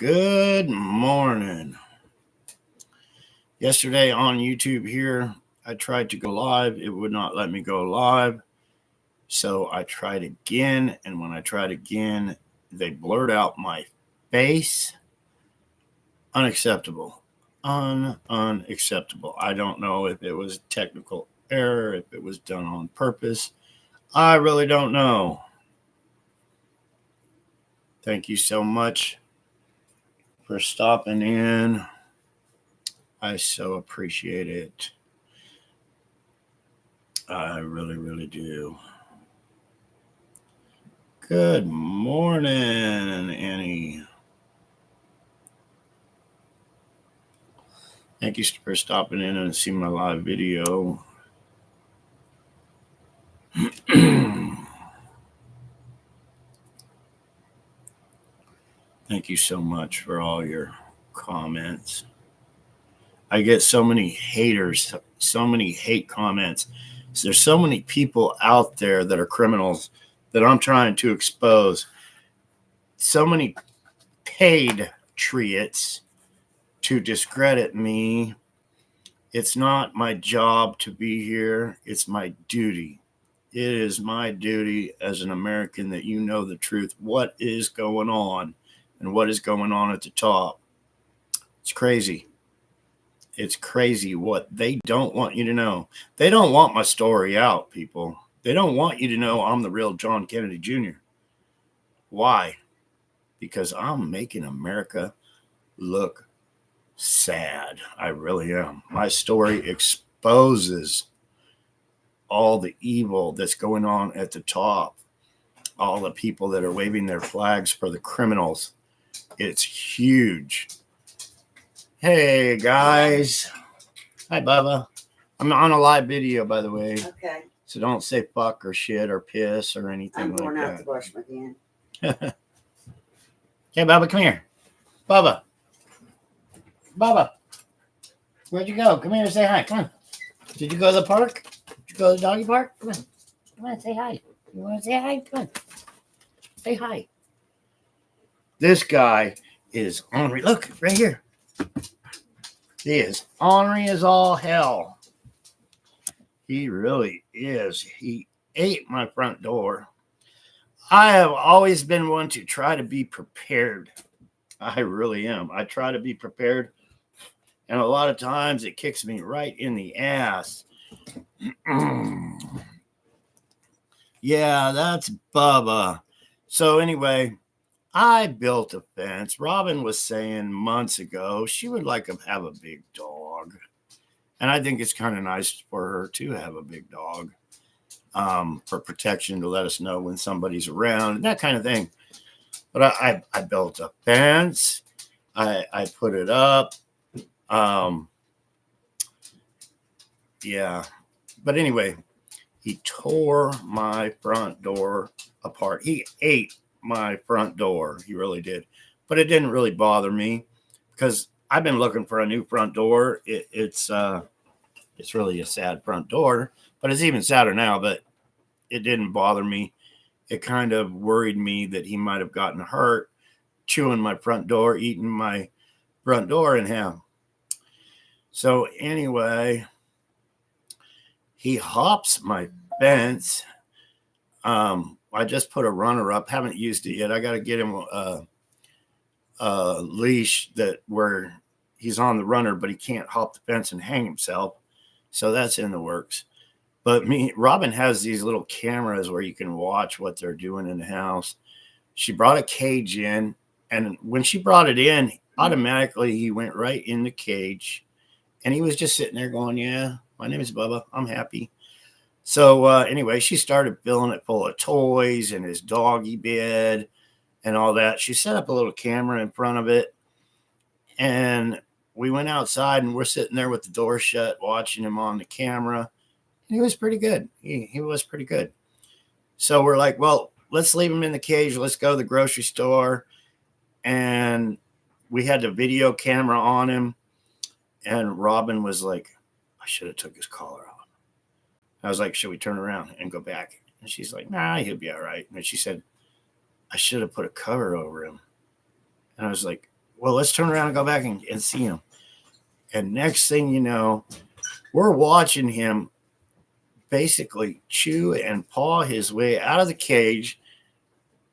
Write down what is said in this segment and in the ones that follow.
Good morning. Yesterday on YouTube here, I tried to go live. It would not let me go live. So I tried again. And when I tried again, they blurred out my face. Unacceptable. Unacceptable. I don't know if it was a technical error, if it was done on purpose. I really don't know. Thank you so much for stopping in. I so appreciate it. I really, really do. Good morning, Annie. Thank you for stopping in and seeing my live video. Thank you so much for all your comments. I get so many haters, so many hate comments. There's so many people out there that are criminals that I'm trying to expose. So many patriots to discredit me. It's not my job to be here. It's my duty. It is my duty as an American that you know the truth, what is going on and what is going on at the top. It's crazy. It's crazy what they don't want you to know. They don't want my story out, people. They don't want you to know I'm the real John Kennedy Jr. Why? Because I'm making America look sad. I really am. My story exposes all the evil that's going on at the top, all the people that are waving their flags for the criminals. It's huge. Hey, guys. Hi, Bubba. I'm on a live video, by the way. Okay. So don't say fuck or shit or piss or anything I'm like going that. out to brush my hand. Hey, Bubba, come here. Bubba. Bubba. Where'd you go? Come here and say hi. Come on. Did you go to the park? Did you go to the doggy park? Come on. Come on, say hi. You want to say hi? Come on. Say hi. This guy is ornery. Look, right here. He is ornery as all hell. He really is. He ate my front door. I have always been one to try to be prepared. I really am. I try to be prepared. And a lot of times it kicks me right in the ass. Yeah, that's Bubba. So anyway, I built a fence. Robin was saying months ago she would like to have a big dog. And I think it's kind of nice for her to have a big dog for protection, to let us know when somebody's around and that kind of thing. But I built a fence. I put it up. Yeah. But anyway, he tore my front door apart. He ate my front door. He really did. But it didn't really bother me because I've been looking for a new front door. It's really a sad front door, but it's even sadder now. But it didn't bother me. It kind of worried me that he might have gotten hurt chewing my front door, eating my front door in half. So anyway, he hops my fence. I just put a runner up. Haven't used it yet. I got to get him a leash that where he's on the runner, but he can't hop the fence and hang himself. So that's in the works. But Robin has these little cameras where you can watch what they're doing in the house. She brought a cage in, and when she brought it in, automatically he went right in the cage, and he was just sitting there going, "Yeah, my name is Bubba. I'm happy." So anyway, she started filling it full of toys and his doggy bed and all that. She set up a little camera in front of it, and we went outside, and we're sitting there with the door shut, watching him on the camera. He was pretty good. He was pretty good. So we're like, well, let's leave him in the cage. Let's go to the grocery store. And we had the video camera on him. And Robin was like, I should have took his collar off. I was like, should we turn around and go back? And she's like, nah, he'll be all right. And she said, I should have put a cover over him. And I was like, well, let's turn around and go back and see him. And next thing you know, we're watching him basically chew and paw his way out of the cage.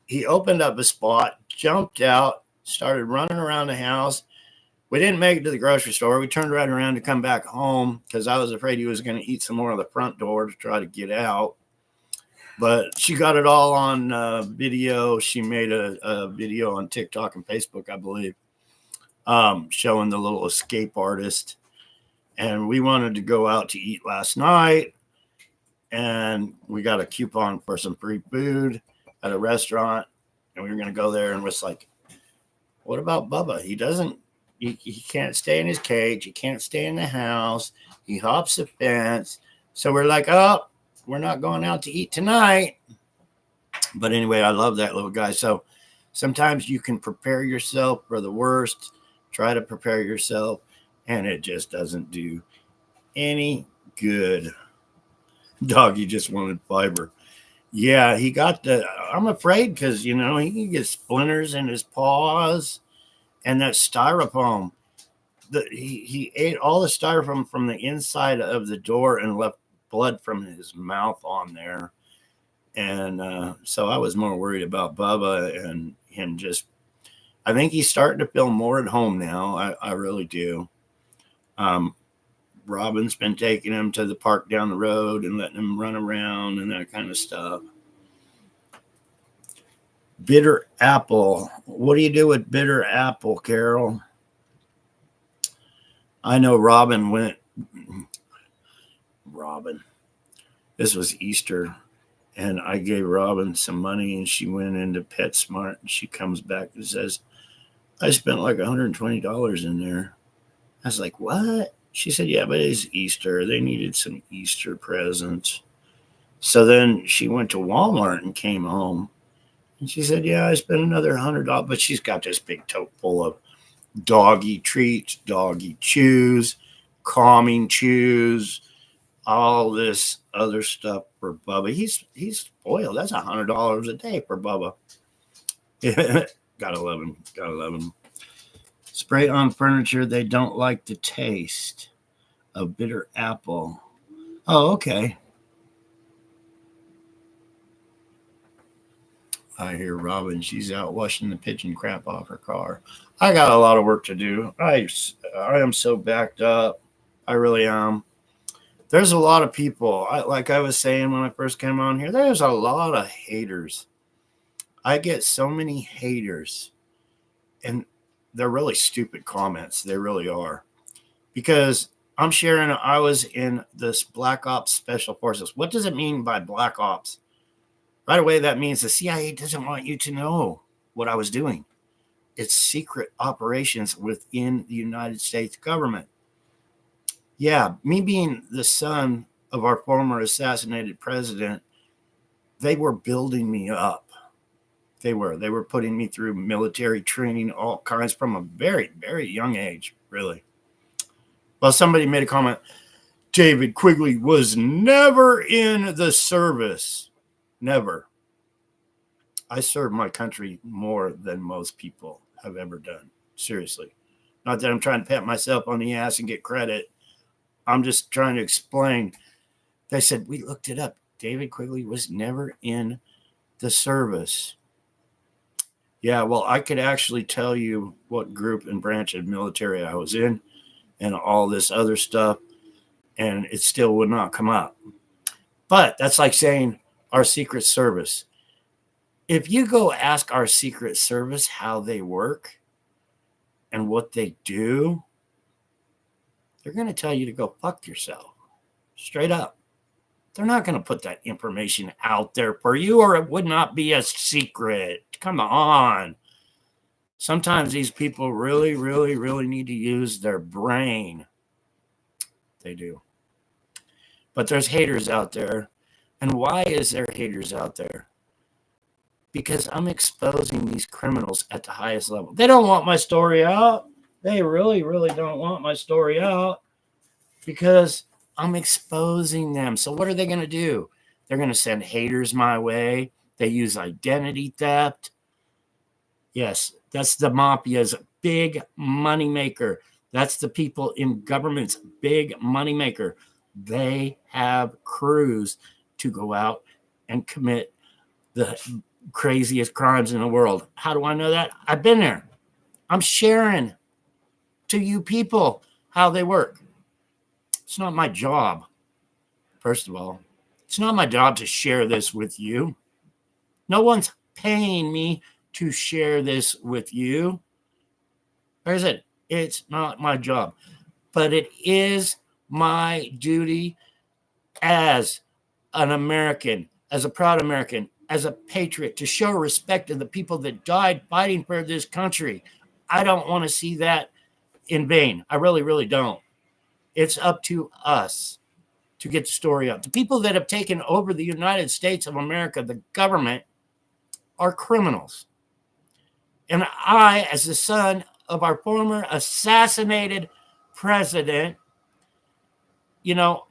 He opened up a spot, jumped out, started running around the house. We didn't make it to the grocery store. We turned right around to come back home because I was afraid he was going to eat some more of the front door to try to get out. But she got it all on video. She made a video on TikTok and Facebook, I believe, showing the little escape artist. And we wanted to go out to eat last night. And we got a coupon for some free food at a restaurant. And we were going to go there and was like, what about Bubba? He can't stay in his cage. He can't stay in the house. He hops the fence. So we're like, oh, we're not going out to eat tonight. But anyway, I love that little guy. So sometimes you can prepare yourself for the worst. Try to prepare yourself. And it just doesn't do any good. Doggy just wanted fiber. Yeah, he got I'm afraid because, he can get splinters in his paws and that styrofoam. He ate all the styrofoam from the inside of the door and left blood from his mouth on there. And so I was more worried about Bubba and him I think he's starting to feel more at home now. I really do. Robin's been taking him to the park down the road and letting him run around and that kind of stuff. Bitter apple. What do you do with bitter apple, Carol? I know Robin. This was Easter, and I gave Robin some money, and she went into PetSmart, and she comes back and says, I spent like $120 in there. I was like, what? She said, yeah, but it's Easter. They needed some Easter presents. So then she went to Walmart and came home. And she said, yeah, I spent another $100. But she's got this big tote full of doggy treats, doggy chews, calming chews, all this other stuff for Bubba. He's spoiled. That's $100 a day for Bubba. Gotta love him. Spray on furniture. They don't like the taste of bitter apple. Oh, okay. I hear Robin. She's out washing the pigeon crap off her car. I got a lot of work to do. I am so backed up. I really am. There's a lot of people. Like I was saying when I first came on here, there's a lot of haters. I get so many haters. And they're really stupid comments. They really are. Because I'm sharing, I was in this Black Ops Special Forces. What does it mean by Black Ops? Right away, that means the CIA doesn't want you to know what I was doing. It's secret operations within the United States government. Yeah, me being the son of our former assassinated president, they were building me up. They were putting me through military training, all kinds from a very, very young age, really. Well, somebody made a comment. David Quigley was never in the service. Never. I served my country more than most people have ever done. Seriously. Not that I'm trying to pat myself on the ass and get credit. I'm just trying to explain. They said, we looked it up. David Quigley was never in the service. Yeah, well, I could actually tell you what group and branch of military I was in and all this other stuff, and it still would not come up. But that's like saying our Secret Service. If you go ask our Secret Service how they work and what they do, they're going to tell you to go fuck yourself. Straight up. They're not going to put that information out there for you, or it would not be a secret. Come on. Sometimes these people really, really, really need to use their brain. They do. But there's haters out there. And why is there haters out there? Because I'm exposing these criminals at the highest level. They don't want my story out. They really, really don't want my story out because I'm exposing them. So what are they going to do? They're going to send haters my way. They use identity theft. Yes, that's the mafia's big moneymaker. That's the people in government's big moneymaker. They have crews to go out and commit the craziest crimes in the world. How do I know that? I've been there. I'm sharing to you people how they work. It's not my job, first of all. It's not my job to share this with you. No one's paying me to share this with you. Or is it? It's not my job. But it is my duty as an American, as a proud American, as a patriot, to show respect to the people that died fighting for this country. I don't want to see that in vain. I really, really don't. It's up to us to get the story out. The people that have taken over the United States of America, the government, are criminals. And I, as the son of our former assassinated president,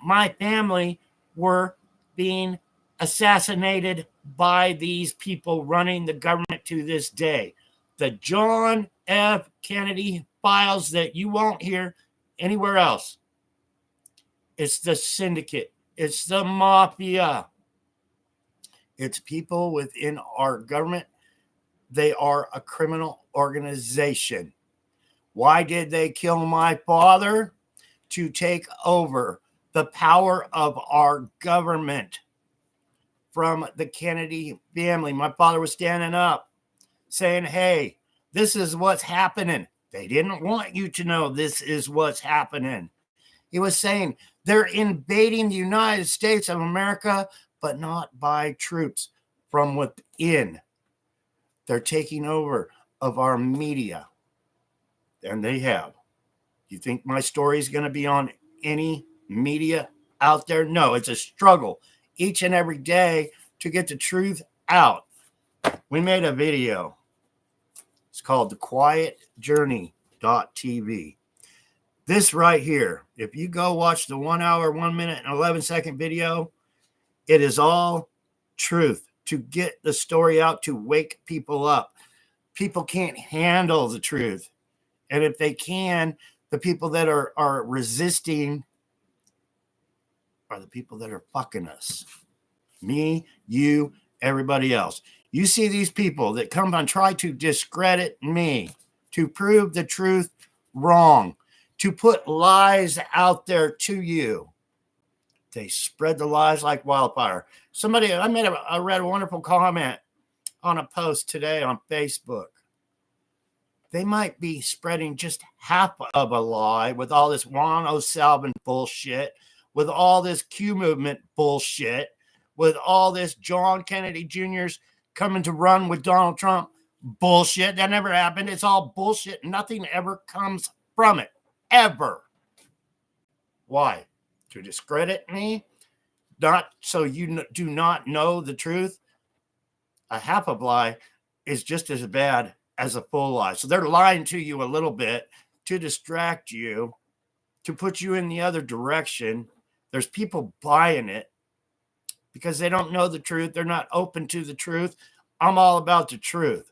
my family were being assassinated by these people running the government to this day. The John F. Kennedy files that you won't hear anywhere else. It's the syndicate. It's the mafia. It's people within our government. They are a criminal organization. Why did they kill my father? To take over the power of our government from the Kennedy family. My father was standing up saying, hey, this is what's happening. They didn't want you to know this is what's happening. He was saying they're invading the United States of America, but not by troops from within. They're taking over of our media. And they have. You think my story is going to be on any media out there? No, it's a struggle each and every day to get the truth out. We made a video. It's called thequietjourney.tv. This right here, if you go watch the 1 hour, 1 minute, and 11-second video, it is all truth to get the story out, to wake people up. People can't handle the truth. And if they can, the people that are resisting are the people that are fucking us. Me, you, everybody else. You see these people that come and try to discredit me, to prove the truth wrong, to put lies out there to you. They spread the lies like wildfire. I read a wonderful comment on a post today on Facebook. They might be spreading just half of a lie with all this Juan O'Sullivan bullshit, with all this Q movement bullshit, with all this John Kennedy Jr.'s coming to run with Donald Trump bullshit. That never happened. It's all bullshit. Nothing ever comes from it. Ever. Why? To discredit me? Not so you do not know the truth? A half of lie is just as bad as a full lie. So they're lying to you a little bit to distract you, to put you in the other direction. There's people buying it because they don't know the truth. They're not open to the truth. I'm all about the truth.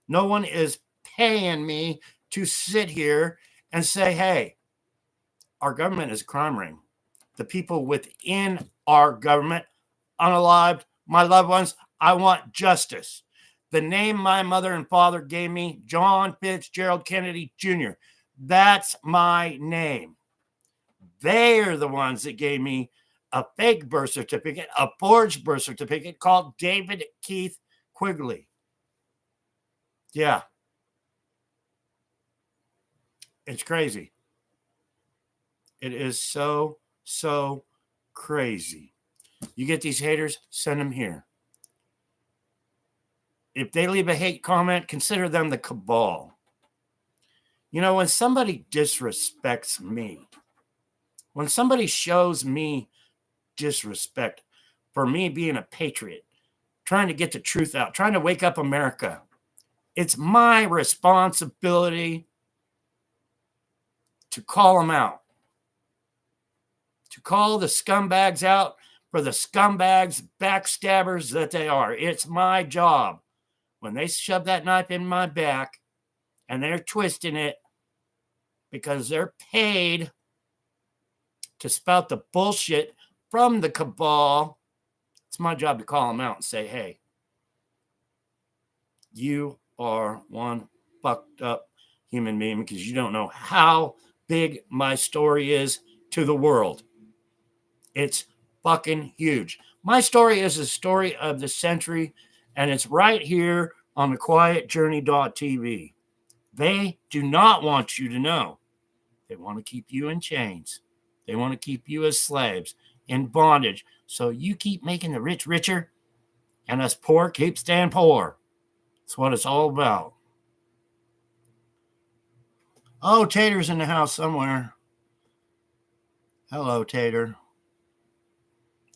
No one is paying me to sit here and say, hey, our government is a crime ring. The people within our government, unalived, my loved ones, I want justice. The name my mother and father gave me, John Fitzgerald Kennedy Jr., that's my name. They are the ones that gave me a fake birth certificate, a forged birth certificate called David Keith Quigley. Yeah. It's crazy. It is so crazy. You get these haters, send them here. If they leave a hate comment, consider them the cabal. When somebody disrespects me, when somebody shows me disrespect for me being a patriot, trying to get the truth out, trying to wake up America, it's my responsibility to call them out, to call the scumbags out for the scumbags, backstabbers that they are. It's my job. When they shove that knife in my back and they're twisting it because they're paid to spout the bullshit from the cabal. It's my job to call them out and say, hey, you are one fucked up human being because you don't know how big my story is to the world. It's fucking huge. My story is the story of the century, and it's right here on the quietjourney.tv. They do not want you to know. They want to keep you in chains. They want to keep you as slaves in bondage. So you keep making the rich richer, and us poor keep staying poor. That's what it's all about. Oh, Tater's in the house somewhere. Hello, Tater.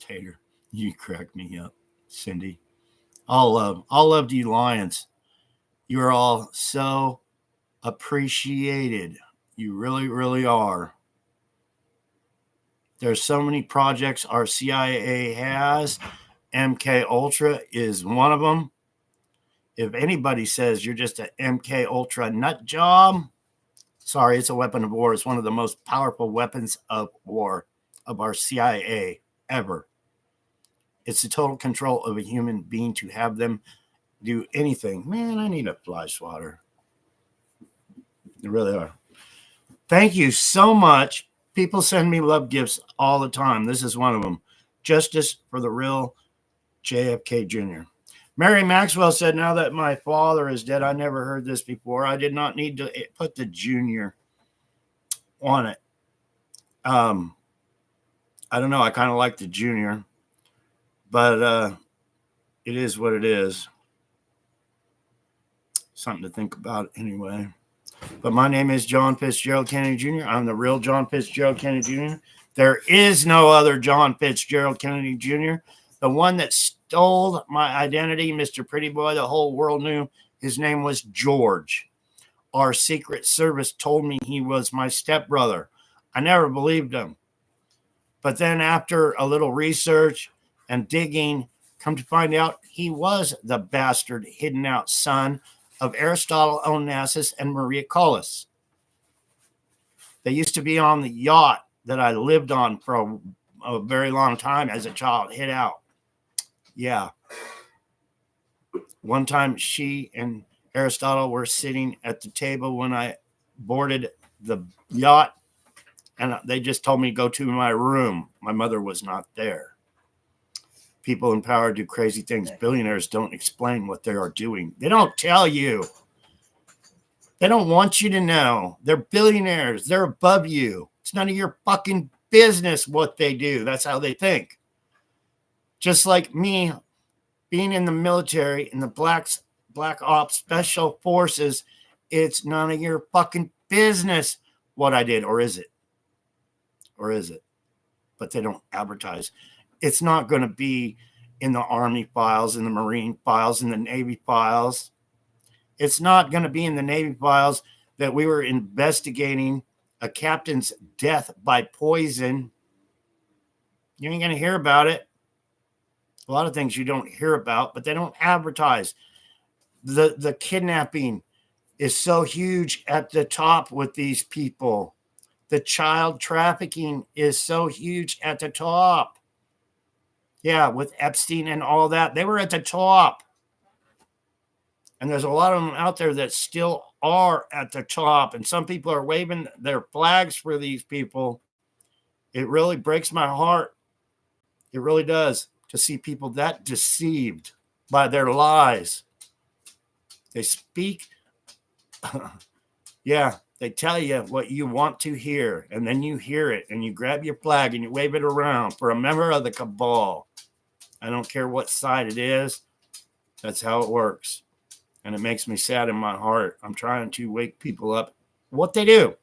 Tater, you crack me up, Cindy. All love to you, Lions. You're all so appreciated. You really, really are. There's so many projects our CIA has. MK Ultra is one of them. If anybody says you're just an MK Ultra nut job, sorry, it's a weapon of war. It's one of the most powerful weapons of war of our CIA ever. It's the total control of a human being to have them do anything. Man, I need a fly swatter. They really are. Thank you so much. People send me love gifts all the time. This is one of them. Justice for the real JFK Jr. Mary Maxwell said, now that my father is dead, I never heard this before. I did not need to put the junior on it. I don't know. I kind of like the junior, but it is what it is. Something to think about anyway. But my name is John Fitzgerald Kennedy Jr. I'm the real John Fitzgerald Kennedy Jr. There is no other John Fitzgerald Kennedy Jr. The one that stole my identity, Mr. Pretty Boy, the whole world knew his name was George. Our Secret Service told me he was my stepbrother. I never believed him. But then after a little research and digging, come to find out he was the bastard hidden out son of Aristotle Onassis and Maria Callas. They used to be on the yacht that I lived on for a very long time as a child, hid out. Yeah. One time she and Aristotle were sitting at the table when I boarded the yacht, and they just told me to go to my room. My mother was not there. People in power do crazy things. Billionaires don't explain what they are doing. They don't tell you. They don't want you to know. They're billionaires. They're above you. It's none of your fucking business what they do. That's how they think. Just like me being in the military, in the Black Ops Special Forces, it's none of your fucking business what I did. Or is it? Or is it? But they don't advertise. It's not going to be in the Army files, in the Marine files, in the Navy files. It's not going to be in the Navy files that we were investigating a captain's death by poison. You ain't going to hear about it. A lot of things you don't hear about, but they don't advertise. The kidnapping is so huge at the top with these people. The child trafficking is so huge at the top. Yeah, with Epstein and all that. They were at the top. And there's a lot of them out there that still are at the top. And some people are waving their flags for these people. It really breaks my heart. It really does to see people that deceived by their lies. They speak. Yeah, they tell you what you want to hear. And then you hear it and you grab your flag and you wave it around for a member of the cabal. I don't care what side it is. That's how it works. And it makes me sad in my heart. I'm trying to wake people up. What they do,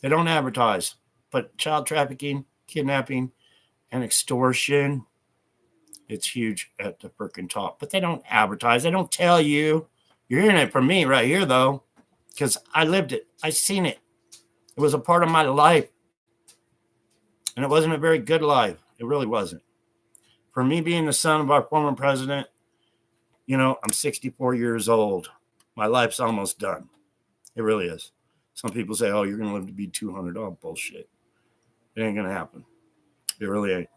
they don't advertise. But child trafficking, kidnapping, and extortion, it's huge at the freaking top. But they don't advertise. They don't tell you. You're hearing it from me right here, though, because I lived it. I seen it. It was a part of my life. And it wasn't a very good life. It really wasn't. For me being the son of our former president, you know, I'm 64 years old. My life's almost done. It really is. Some people say, oh, you're going to live to be 200. Oh, bullshit. It ain't going to happen. It really ain't.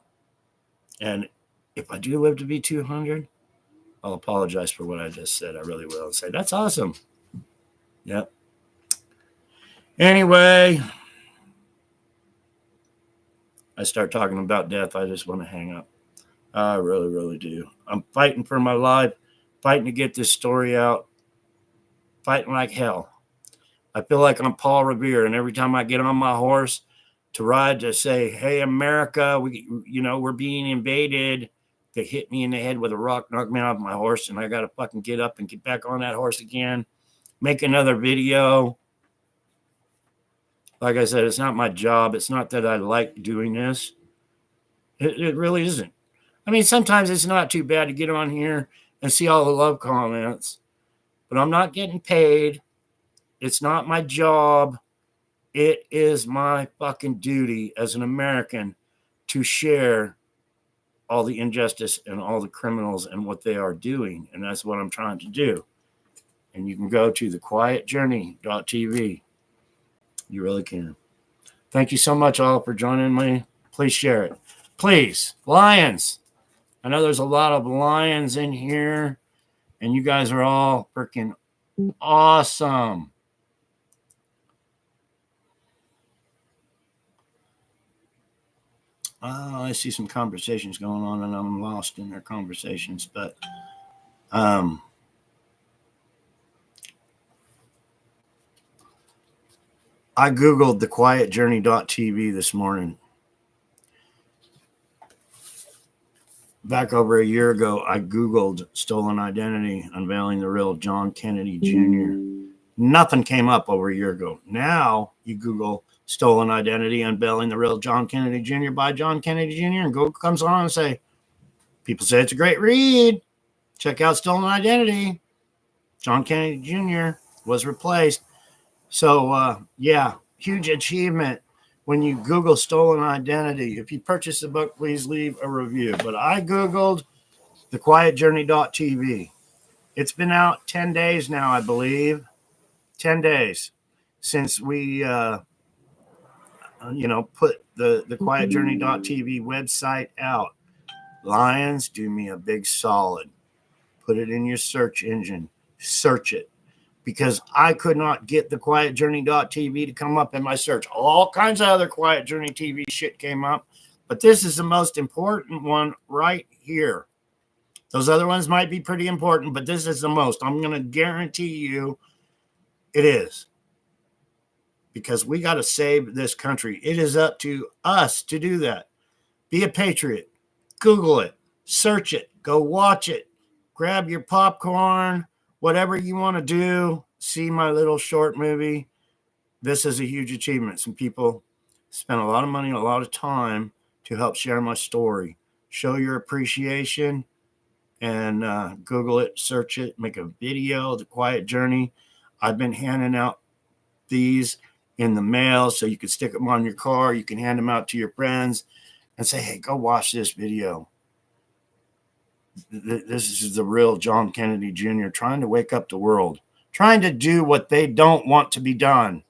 And if I do live to be 200, I'll apologize for what I just said. I really will. And say, that's awesome. Yep. Anyway, I start talking about death, I just want to hang up. I really, really do. I'm fighting for my life, fighting to get this story out, fighting like hell. I feel like I'm Paul Revere, and every time I get on my horse to ride to say, hey, America, we're being invaded, they hit me in the head with a rock, knock me off my horse, and I got to fucking get up and get back on that horse again, make another video. Like I said, it's not my job. It's not that I like doing this. It really isn't. I mean, sometimes it's not too bad to get on here and see all the love comments, but I'm not getting paid. It's not my job. It is my fucking duty as an American to share all the injustice and all the criminals and what they are doing. And that's what I'm trying to do. And you can go to thequietjourney.tv. You really can. Thank you so much all for joining me. Please share it. Please. Lions. I know there's a lot of lions in here, and you guys are all freaking awesome. I see some conversations going on, and I'm lost in their conversations, but I Googled thequietjourney.tv this morning. Back over a year ago, I Googled stolen identity, unveiling the real John Kennedy Jr. Nothing came up over a year ago. Now you Google stolen identity, unveiling the real John Kennedy Jr. by John Kennedy Jr. and Google comes on and say, people say it's a great read. Check out stolen identity. John Kennedy Jr. was replaced. So, yeah, huge achievement when you Google stolen identity. If you purchase the book, please leave a review. But I Googled thequietjourney.tv. It's been out 10 days now, I believe. 10 days since we, put the thequietjourney.tv website out. Lions, do me a big solid. Put it in your search engine. Search it. Because I could not get thequietjourney.tv to come up in my search. All kinds of other Quiet Journey TV shit came up, but this is the most important one right here. Those other ones might be pretty important, but this is the most. I'm going to guarantee you it is. Because we got to save this country. It is up to us to do that. Be a patriot. Google it. Search it. Go watch it. Grab your popcorn. Whatever you want to do, see my little short movie. This is a huge achievement. Some people spent a lot of money and a lot of time to help share my story. Show your appreciation and Google it, search it, make a video, The Quiet Journey. I've been handing out these in the mail so you can stick them on your car. You can hand them out to your friends and say, hey, go watch this video. This is the real John Kennedy Jr. trying to wake up the world, trying to do what they don't want to be done.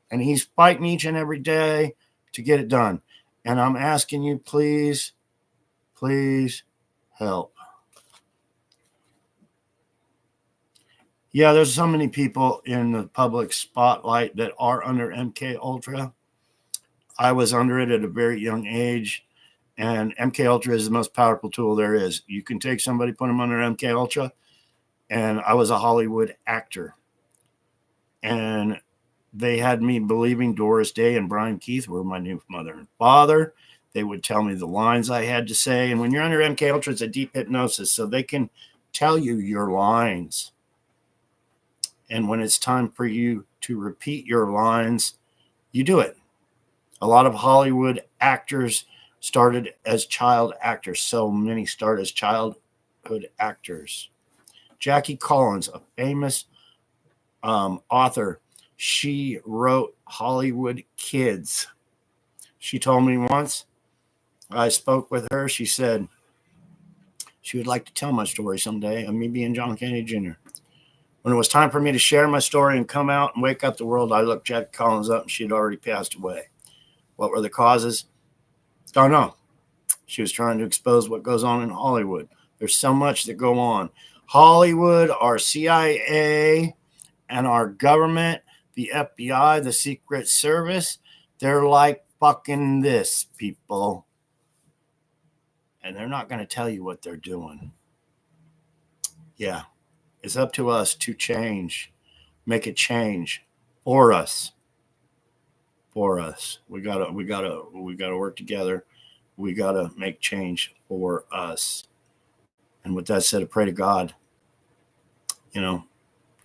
And he's fighting each and every day to get it done. And I'm asking you, please, please help. Yeah, there's so many people in the public spotlight that are under MK Ultra. I was under it at a very young age. And MK Ultra is the most powerful tool there is. You can take somebody, put them under MK Ultra. And I was a Hollywood actor. And they had me believing Doris Day and Brian Keith were my new mother and father. They would tell me the lines I had to say. And when you're under MK Ultra, it's a deep hypnosis. So they can tell you your lines. And when it's time for you to repeat your lines, you do it. A lot of Hollywood actors started as child actors. So many start as childhood actors. Jackie Collins, a famous author, she wrote Hollywood Kids. She told me once, I spoke with her, she said she would like to tell my story someday of me being John Kennedy Jr. When it was time for me to share my story and come out and wake up the world, I looked Jack Collins up and she had already passed away. What were the causes? Don't know. She was trying to expose what goes on in Hollywood. There's so much that go on. Hollywood, our CIA, and our government, the FBI, the Secret Service, they're like fucking this, people. And they're not going to tell you what they're doing. Yeah. It's up to us to change, make it change for us. For us. We gotta work together. We gotta make change for us. And with that said, I pray to God. You know,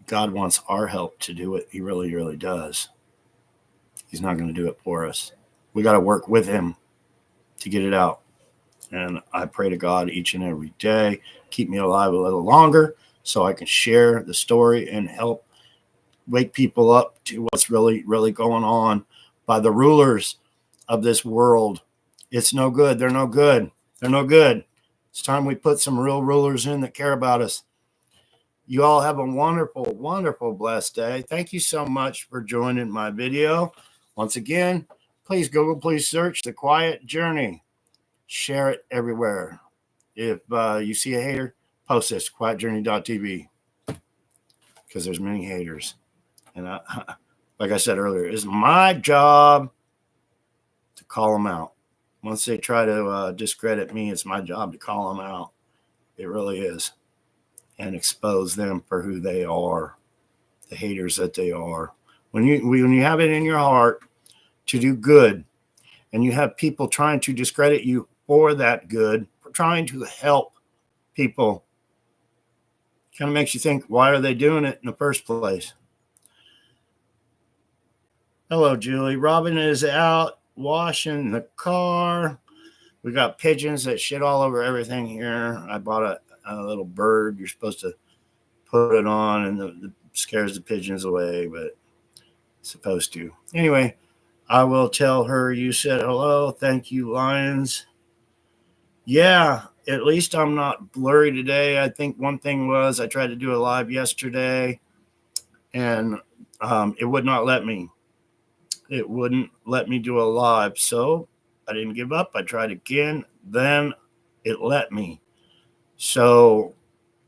God wants our help to do it. He really, really does. He's not going to do it for us. We got to work with him to get it out. And I pray to God each and every day, keep me alive a little longer so I can share the story and help wake people up to what's really, really going on by the rulers of this world. It's no good. They're no good. They're no good. It's time we put some real rulers in that care about us. You all have a wonderful, wonderful, blessed day. Thank you so much for joining my video. Once again, please Google, please search The Quiet Journey. Share it everywhere. If you see a hater, post this, quietjourney.tv, because there's many haters. And like I said earlier, it's my job to call them out. Once they try to discredit me, it's my job to call them out. It really is. And expose them for who they are, the haters that they are. When you have it in your heart to do good, and you have people trying to discredit you for that good, for trying to help people, kind of makes you think, why are they doing it in the first place? Hello, Julie. Robin is out washing the car. We got pigeons that shit all over everything here. I bought a little bird. You're supposed to put it on and it scares the pigeons away, but it's supposed to. Anyway, I will tell her you said hello. Thank you, Lions. Yeah, at least I'm not blurry today. I think one thing was I tried to do a live yesterday and it would not let me. It wouldn't let me do a live. So I didn't give up. I tried again. Then it let me. So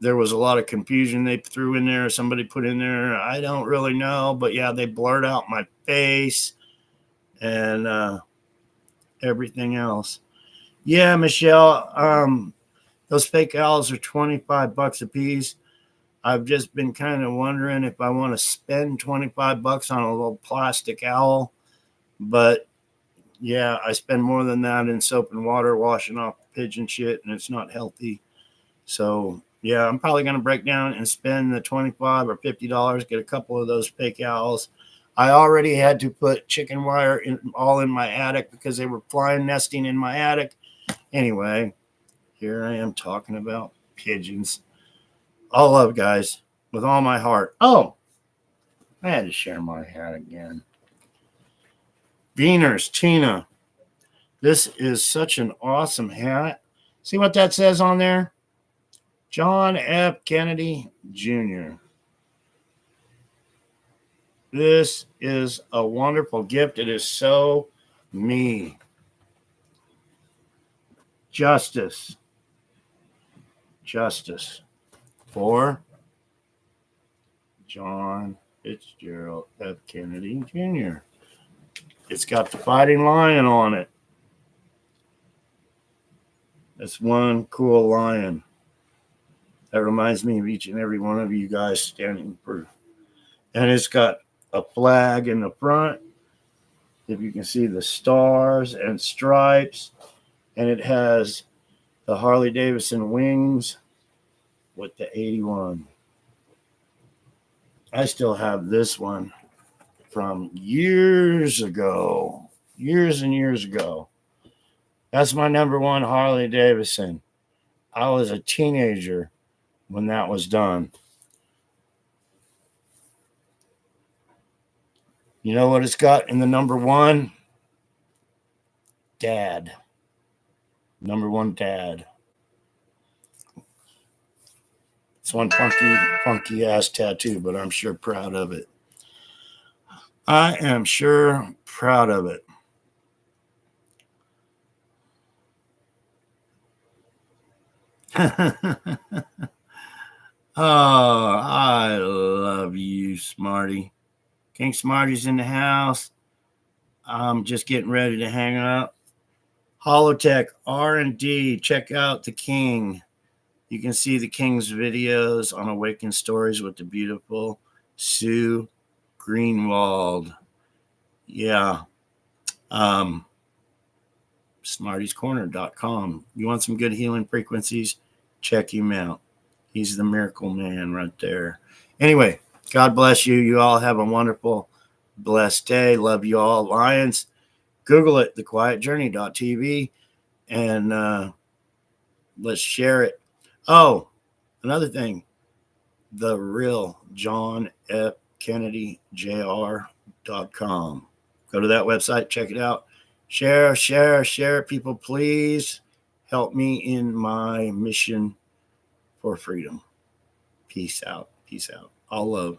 there was a lot of confusion they threw in there. Somebody put in there. I don't really know. But yeah, they blurred out my face and everything else. Yeah, Michelle, those fake owls are $25 a piece. I've just been kind of wondering if I want to spend $25 on a little plastic owl. But yeah, I spend more than that in soap and water washing off pigeon shit, and it's not healthy. So yeah, I'm probably going to break down and spend the $25 or $50, get a couple of those fake owls. I already had to put chicken wire all in my attic because they were flying nesting in my attic. Anyway, here I am talking about pigeons. All love, guys, with all my heart. Oh, I had to share my hat again. Beaners, Tina. This is such an awesome hat. See what that says on there? John F. Kennedy Jr. This is a wonderful gift. It is so me. Justice. Justice for John Fitzgerald F. Kennedy Jr. It's got the fighting lion on it. That's one cool lion. That reminds me of each and every one of you guys standing for. And it's got a flag in the front. If you can see the stars and stripes. And it has the Harley Davidson wings with the 81. I still have this one from years ago. Years and years ago. That's my number one Harley Davidson. I was a teenager when that was done. You know what it's got in the number one? Dad. Number one, Dad. It's one funky ass tattoo, but I'm sure proud of it. I am sure proud of it. Oh, I love you, Smarty. King Smarty's in the house. I'm just getting ready to hang up. Holotech R&D. Check out the King. You can see the King's videos on Awakened Stories with the beautiful Sue Greenwald. Yeah. Smarty'sCorner.com. You want some good healing frequencies? Check him out. He's the miracle man right there. Anyway, God bless you. You all have a wonderful, blessed day. Love you all. Lions, Google it, thequietjourney.tv, and let's share it. Oh, another thing, the real John F. Kennedy Jr.com. Go to that website, check it out. Share, people, please help me in my mission for freedom. Peace out. All love.